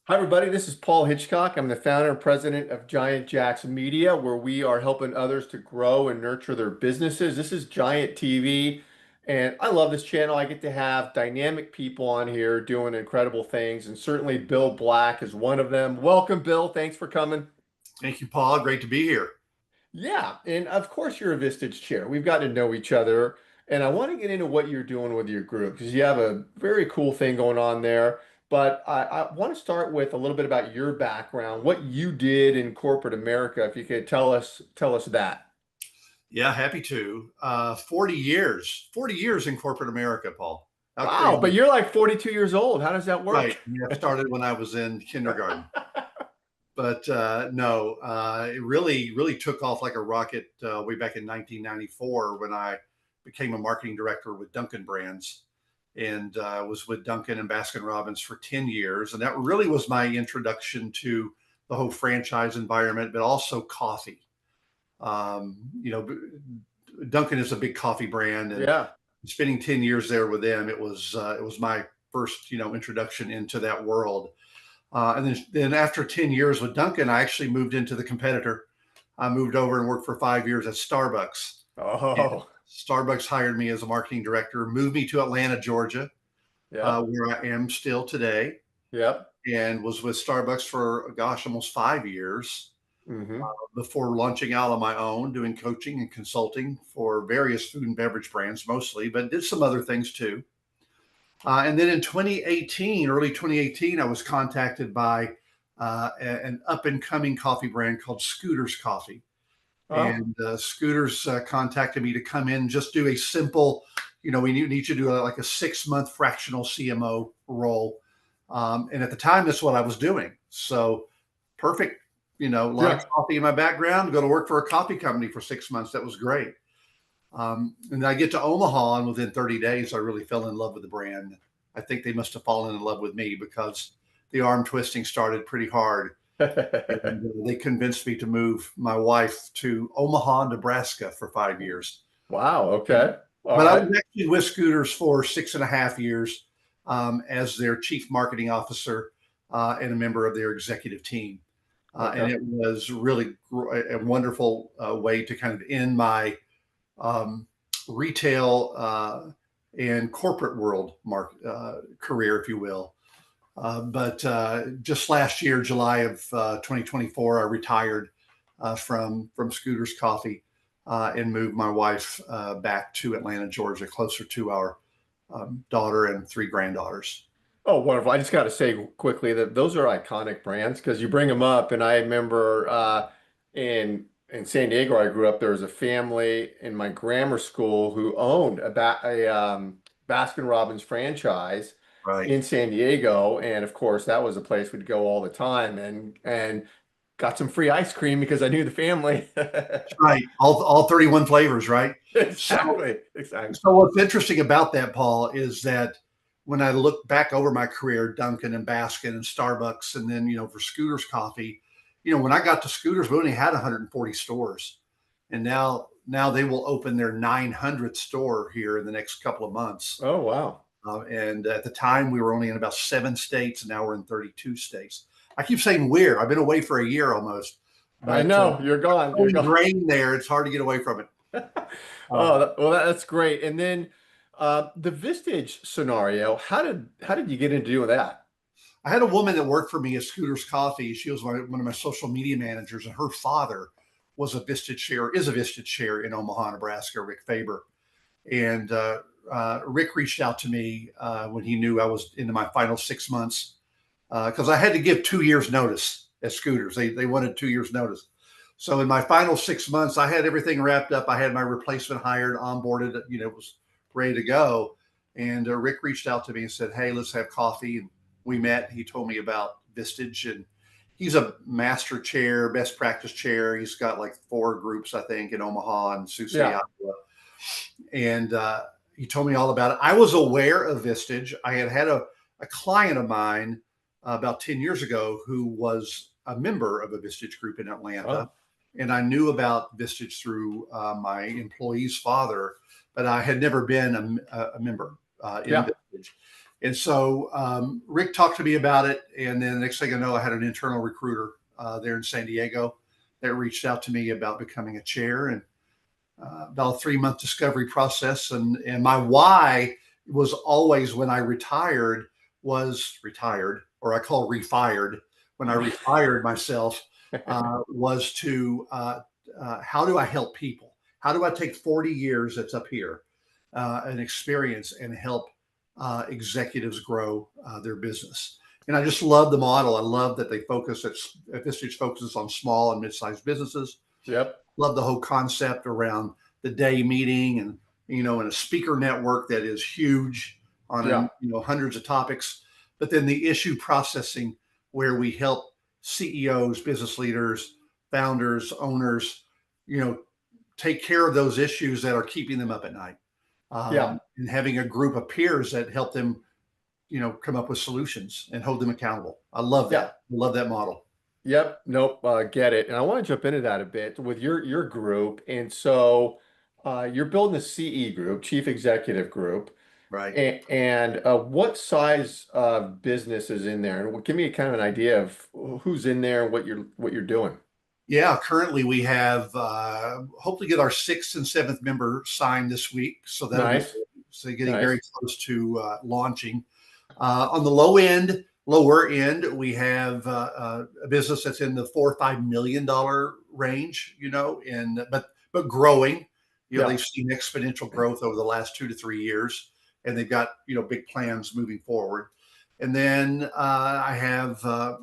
Hi, everybody. This is Paul Hitchcock. I'm the founder and president of Giant Jacks Media, where we are helping others to grow and nurture their businesses. This is Giant TV, and I love this channel. I get to have dynamic people on here doing incredible things, and certainly Bill Black is one of them. Welcome, Bill. Thanks for coming. Thank you, Paul. Great to be here. Yeah, and of course you're a Vistage Chair. We've got to know each other, and I want to get into what you're doing with your group because you have a very cool thing going on there. But I want to start with a little bit about your background, what you did in corporate America. If you could tell us that. Yeah, happy to. 40 years in corporate America, Paul. How Wow, but crazy. you're like 42 years old. How does that Right. work? Yeah, I started when I was in kindergarten. But no, it really took off like a rocket way back in 1994 when I became a marketing director with Dunkin' Brands and was with Dunkin' and Baskin Robbins for 10 years. And that really was my introduction to the whole franchise environment, but also coffee. You know, Dunkin' is a big coffee brand, and Yeah. spending 10 years there with them, it was my first introduction into that world. And then after 10 years with Dunkin', I actually moved into the competitor. I moved over and worked for 5 years at Starbucks. And Oh, Starbucks hired me as a marketing director, moved me to Atlanta, Georgia, yep. where I am still today, Yep. and was with Starbucks for, gosh, almost 5 years Hmm. before launching out on my own, doing coaching and consulting for various food and beverage brands mostly, but did some other things too. And then in 2018, early 2018, I was contacted by an up and coming coffee brand called Scooters Coffee. Oh, And Scooters contacted me to come in, just do a simple, we need you to do like a 6 month fractional CMO role. And at the time, that's what I was doing. So perfect, a lot of yeah. coffee in my background, go to work for a coffee company for 6 months. That was great. And I get to Omaha, and within 30 days, I really fell in love with the brand. I think they must have fallen in love with me because the arm twisting started pretty hard. And they convinced me to move my wife to Omaha, Nebraska for 5 years. Wow. And, Okay. All but I right. was actually with Scooters for 6.5 years as their chief marketing officer and a member of their executive team. And Okay. it was really a wonderful way to kind of end my um, retail and corporate world career, if you will. But just last year, July of 2024, I retired from Scooters Coffee and moved my wife back to Atlanta, Georgia, closer to our daughter and three granddaughters. Oh, wonderful. I just got to say quickly that those are iconic brands because you bring them up. And I remember in San Diego, I grew up, there was a family in my grammar school who owned a Baskin Robbins franchise Right. in San Diego. And of course, that was a place we'd go all the time and got some free ice cream because I knew the family. Right. All 31 flavors, right? So Exactly. Exactly. So what's interesting about that, Paul, is that when I look back over my career, Dunkin' and Baskin and Starbucks, and then for Scooters Coffee, when I got to Scooters, we only had 140 stores, and now they will open their 900th store here in the next couple of months. Oh, wow. And at the time, we were only in about 7 states, and now we're in 32 states. I keep saying we're. I've been away for a year almost, I but know. You're gone. so You're gone. ingrained there, it's hard to get away from it. Oh, Um, well, that's great. And then the Vistage scenario, how did you get into doing that? I had a woman that worked for me at Scooters Coffee. She was one of my social media managers, and her father was a Vistage Chair, is a Vistage Chair in Omaha, Nebraska, Rick Faber. And Rick reached out to me when he knew I was into my final 6 months because I had to give 2 years notice at Scooters. They wanted 2 years notice. So in my final 6 months, I had everything wrapped up. I had my replacement hired, onboarded, was ready to go. And Rick reached out to me and said, "Hey, let's have coffee." And we met. He told me about Vistage, and he's a master chair, best practice chair. He's got like 4 groups, I think, in Omaha and Sioux City, Yeah. Iowa. And he told me all about it. I was aware of Vistage. I had a client of mine about 10 years ago who was a member of a Vistage group in Atlanta. Oh, And I knew about Vistage through my employee's father, but I had never been a member in yeah. Vistage. And so Rick talked to me about it, and then the next thing I know, I had an internal recruiter there in San Diego that reached out to me about becoming a chair, and about a 3 month discovery process. And my why was always, when I retired, was retired, or I call refired. When I refired myself, was to how do I help people? How do I take 40 years that's up here, an experience, and help executives grow their business? And I just love the model. I love that they focus at Vistage focuses on small and mid-sized businesses. Yep. Love the whole concept around the day meeting, and and a speaker network that is huge on Yeah. hundreds of topics. But then the issue processing, where we help CEOs, business leaders, founders, owners, you know, take care of those issues that are keeping them up at night, Yeah. and having a group of peers that help them, come up with solutions and hold them accountable. I love Yeah. that. I love that model. Yep. Nope. Get it. And I want to jump into that a bit with your group. And so you're building a CE group, Chief Executive Group. Right. And what size business is in there? And give me kind of an idea of who's in there and what you're doing. Yeah, currently we have hopefully get our sixth and seventh member signed this week, so that'll be Nice. good. So getting very Nice. close to launching. On the lower end, we have a business that's in the $4 or $5 million range, and but growing. Yeah. They've seen exponential growth over the last 2 to 3 years, and they've got big plans moving forward. And then I have a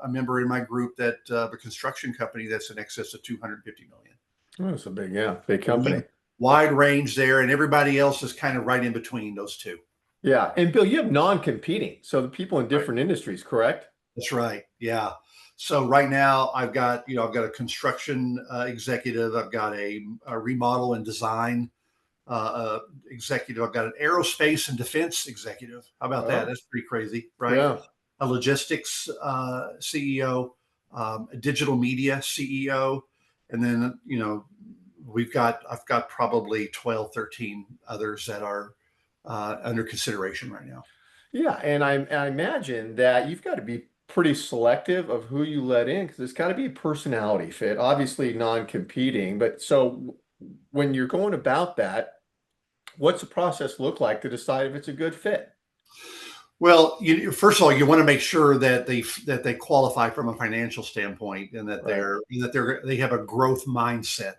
member in my group that a construction company that's in excess of 250 million. Oh, it's a big So we have company. a wide range there, and everybody else is kind of right in between those two. Yeah. And Bill, you have non-competing. So the people in Right. different industries, correct? That's right. Yeah. So right now I've got a construction executive. I've got a remodel and design executive. I've got an aerospace and defense executive. How about that? Oh, That's pretty crazy, right? yeah. A logistics CEO, a digital media CEO, and then I've got probably 12, 13 others that are under consideration right now. Yeah, and I imagine that you've got to be pretty selective of who you let in because it's got to be a personality fit. Obviously, non-competing, but so when you're going about that, what's the process look like to decide if it's a good fit? Well, first of all, you want to make sure that they qualify from a financial standpoint, and that Right. they have a growth mindset.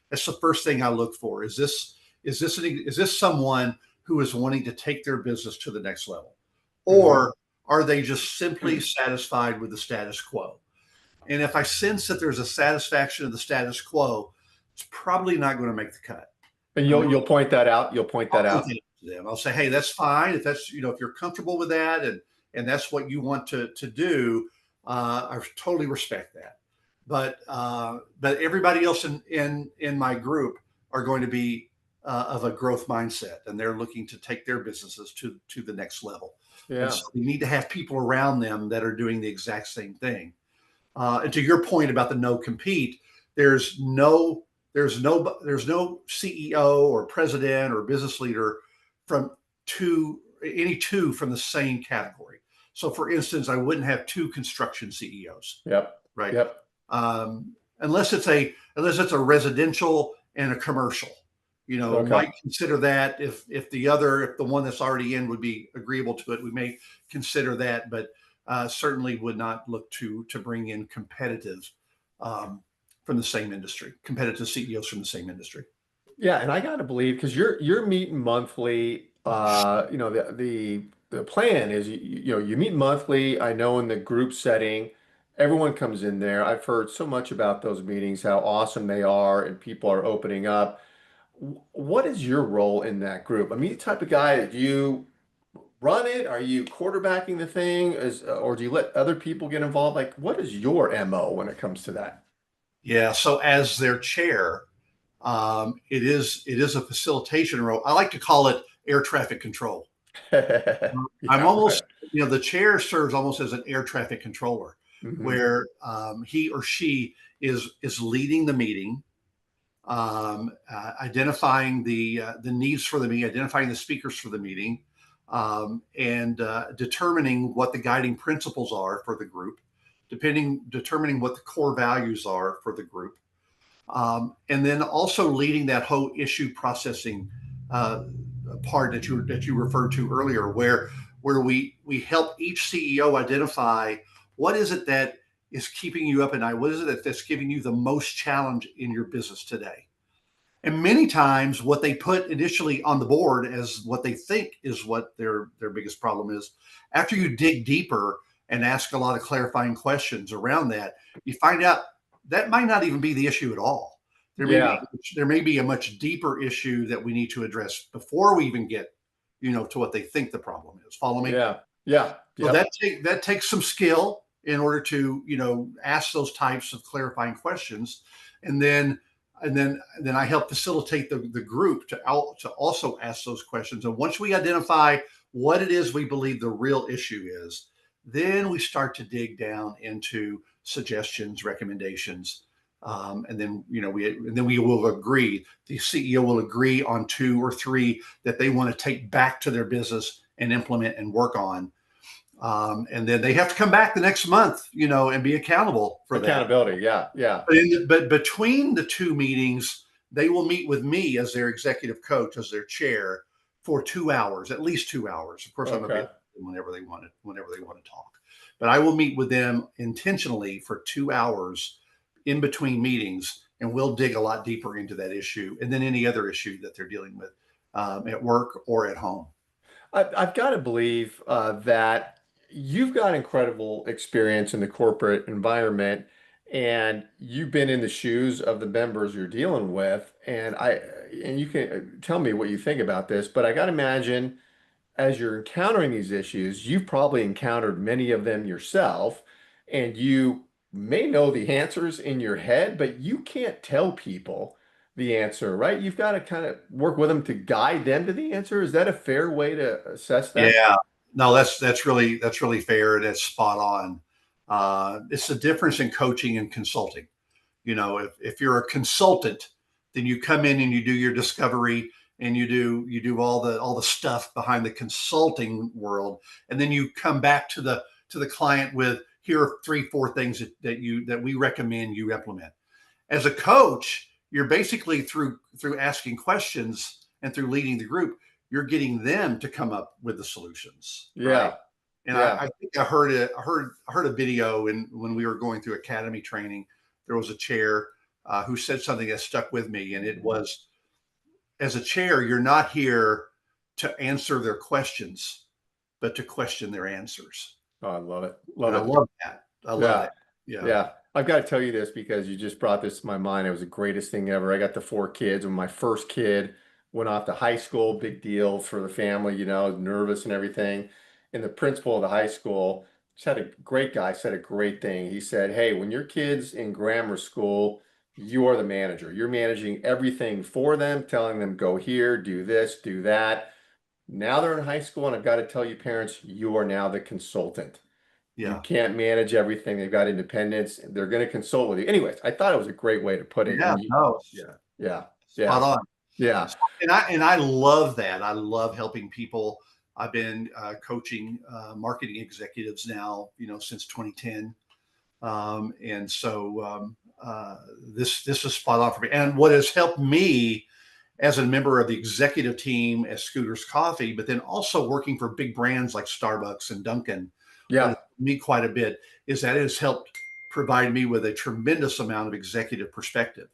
That's the first thing I look for. Is this someone who is wanting to take their business to the next level, Hmm. or are they just simply satisfied with the status quo? And if I sense that there's a satisfaction of the status quo, it's probably not going to make the cut. And I'm you'll point that out. You'll point that I'll point out. that out to them. I'll say, hey, that's fine. If that's, if you're comfortable with that, and that's what you want to do, I totally respect that. But everybody else in my group are going to be of a growth mindset, and they're looking to take their businesses to the next level. And Yeah. so you need to have people around them that are doing the exact same thing. And to your point about the no compete, there's no there's no CEO or president or business leader from two from the same category. So, for instance, I wouldn't have two construction CEOs, Yep. right? Yep. Unless it's a residential and a commercial. Okay. Might consider that if the one that's already in would be agreeable to it, we may consider that, but certainly would not look to bring in um, from the same industry, competitive CEOs from the same industry. Yeah, and I gotta believe because you're meeting monthly. The plan is you meet monthly. I know in the group setting, everyone comes in there. I've heard so much about those meetings, how awesome they are, and people are opening up. What is your role in that group? I mean, the type of guy that you run it? Are you quarterbacking the thing, or do you let other people get involved? Like, what is your MO when it comes to that? Yeah. So as their chair, it is a facilitation role. I like to call it air traffic control. I'm Yeah, right. almost, the chair serves almost as an air traffic controller, Hmm. where he or she is leading the meeting, identifying the needs for the meeting, identifying the speakers for the meeting, and determining what the guiding principles are for the group, determining what the core values are for the group, and then also leading that whole issue processing uh, part that you referred to earlier, where we help each CEO identify what is it that is keeping you up at night, what is it that's giving you the most challenge in your business today. And many times, what they put initially on the board as what they think is what their biggest problem is, after you dig deeper and ask a lot of clarifying questions around that, you find out that might not even be the issue at all. There may be Yeah. there may be a much deeper issue that we need to address before we even get, to what they think the problem is. Follow me? Yeah. Yeah. So Yep. that takes some skill in order to ask those types of clarifying questions, and then I help facilitate the group to also ask those questions. And once we identify what it is we believe the real issue is, then we start to dig down into suggestions, recommendations, and then we will agree. The CEO will agree on two or three that they want to take back to their business and implement and work on, and then they have to come back the next month, and be accountable for that. Accountability. Yeah. Yeah. But between the two meetings, they will meet with me as their executive coach, as their chair, for 2 hours, at least 2 hours. Of course, I'm Okay. available whenever they want to talk. But I will meet with them intentionally for 2 hours in between meetings, and we'll dig a lot deeper into that issue and then any other issue that they're dealing with, at work or at home. I've got to believe that you've got incredible experience in the corporate environment and you've been in the shoes of the members you're dealing with. And you can tell me what you think about this, but I got to imagine as you're encountering these issues, you've probably encountered many of them yourself, and you may know the answers in your head, but you can't tell people the answer, right? You've got to kind of work with them to guide them to the answer. Is that a fair way to assess that? Yeah, no, that's really fair. That's spot on. It's the difference in coaching and consulting. If you're a consultant, then you come in and you do your discovery and you do all the stuff behind the consulting world, and then you come back to the client with, here are 3 4 things that we recommend you implement. As a coach, you're basically through asking questions and through leading the group, you're getting them to come up with the solutions, right? Yeah. And Yeah. I think I heard a video when we were going through academy training. There was a chair who said something that stuck with me, and it was, as a chair, you're not here to answer their questions, but to question their answers. Oh, I love it. And Love I it. love that. I love Yeah. that. Yeah. Yeah. I've got to tell you this because you just brought this to my mind. It was the greatest thing ever. I got the 4 kids. When my first kid went off to high school, big deal for the family, nervous and everything. And the principal of the high school said a great guy, said a great thing. He said, "Hey, when your kid's in grammar school, you are the manager. You're managing everything for them, telling them go here, do this, do that. Now they're in high school, and I've got to tell you, parents, you are now the consultant. You Yeah. can't manage everything. They've got independence. They're going to consult with you." Anyways, I thought it was a great way to put it. Yeah. And you, No. yeah, yeah, Spot yeah, on. yeah, And I love that. I love helping people. I've been coaching marketing executives now, since 2010, and so this is spot on for me. And what has helped me as a member of the executive team at Scooters Coffee, but then also working for big brands like Starbucks and Dunkin', what has yeah, helped me quite a bit is that it has helped provide me with a tremendous amount of executive perspective.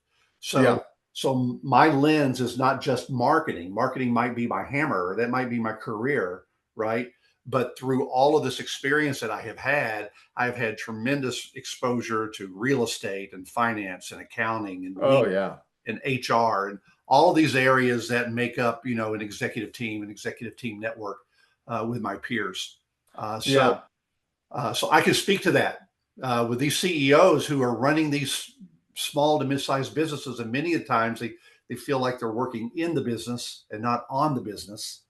yeah, So my lens is not just marketing. Marketing might be my hammer, that might be my career, right? But through all of this experience that I've had tremendous exposure to real estate and finance and accounting and oh legal yeah, and HR and all of these areas that make up, an executive team network with my peers. Uh, so, yeah. so I can speak to that with these CEOs who are running these small to mid-sized businesses, and many of the times they feel like they're working in the business and not on the business.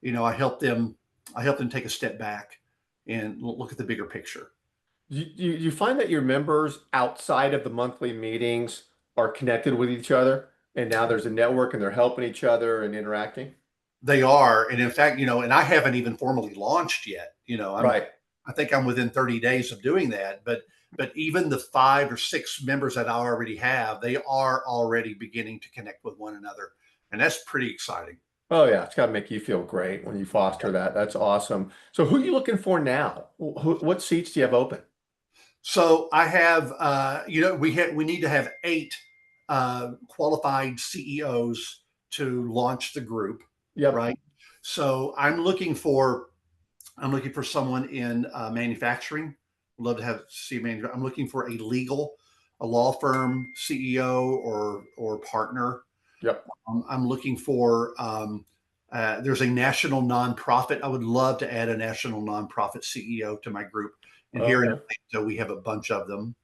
I help them. I help them take a step back and look at the bigger picture. You find that your members outside of the monthly meetings are connected with each other, and now there's a network, and they're helping each other and interacting. They are, and in fact, and I haven't even formally launched yet. Right. I think I'm within 30 days of doing that, but even the 5 or 6 members that I already have, they are already beginning to connect with one another, and that's pretty exciting. Oh yeah, it's got to make you feel great when you foster that. That's awesome. So who are you looking for now? What seats do you have open? So I have, we need to have 8 qualified CEOs to launch the group, Yep. right? So I'm looking for someone in manufacturing. Would love to have see manager. I'm looking for a law firm CEO or partner. Yep. I'm looking for there's a national nonprofit. I would love to add a national nonprofit CEO to my group. And here in Okay. Atlanta, we have a bunch of them.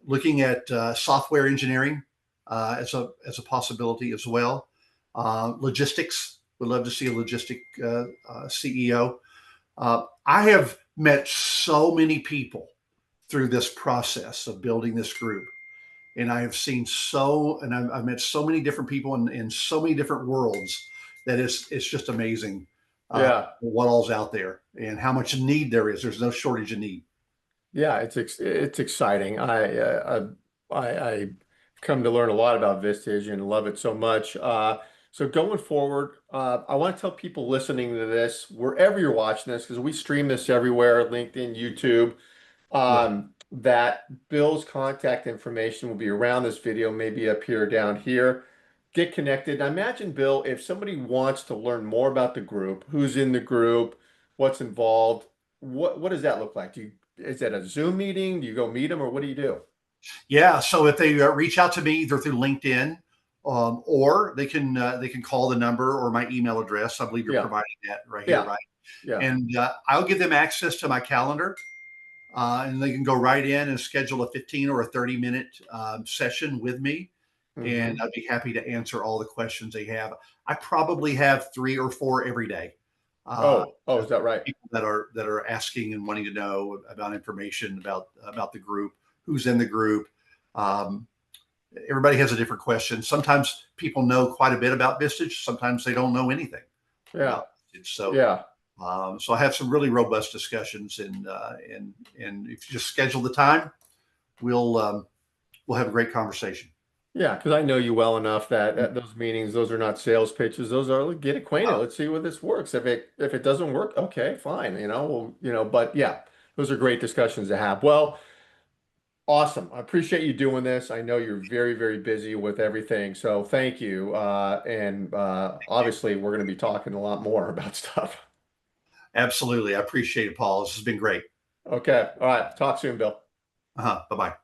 Looking at software engineering as a possibility as well. Logistics. Would love to see a logistic CEO. I have met so many people through this process of building this group, and I have seen and I've met so many different people in so many different worlds that it's just amazing Yeah. what all's out there and how much need there is. There's no shortage of need. Yeah, it's exciting. I come to learn a lot about Vistage and love it so much. So going forward, I want to tell people listening to this, wherever you're watching this, because we stream this everywhere, LinkedIn, YouTube. Right. That Bill's contact information will be around this video, maybe up here or down here. Get connected. I imagine, Bill, if somebody wants to learn more about the group, who's in the group, what's involved, what does that look like? Is that a Zoom meeting? Do you go meet them, or what do you do? Yeah. So if they reach out to me either through LinkedIn, or they can call the number or my email address. I believe you're Yeah, providing that right here, yeah, right? yeah. And I'll give them access to my calendar, and they can go right in and schedule a 15 or a 30-minute session with me. And Hmm. I'd be happy to answer all the questions they have. I probably have 3 or 4 every day. Uh, Oh, is that right? People that are asking and wanting to know about information about the group, who's in the group. Um, Everybody has a different question. Sometimes people know quite a bit about Vistage. Sometimes they don't know anything Yeah, about Vistage. So yeah. so I have some really robust discussions, and if you just schedule the time, we'll have a great conversation. Yeah, because I know you well enough that at those meetings, those are not sales pitches. Those are like, get acquainted. Uh, Let's see where this works. If it doesn't work, okay, fine. But yeah, those are great discussions to have. Well, awesome. I appreciate you doing this. I know you're very, very busy with everything, so thank you. And obviously, we're going to be talking a lot more about stuff. Absolutely, I appreciate it, Paul. This has been great. Okay. All right. Talk soon, Bill. Bye bye.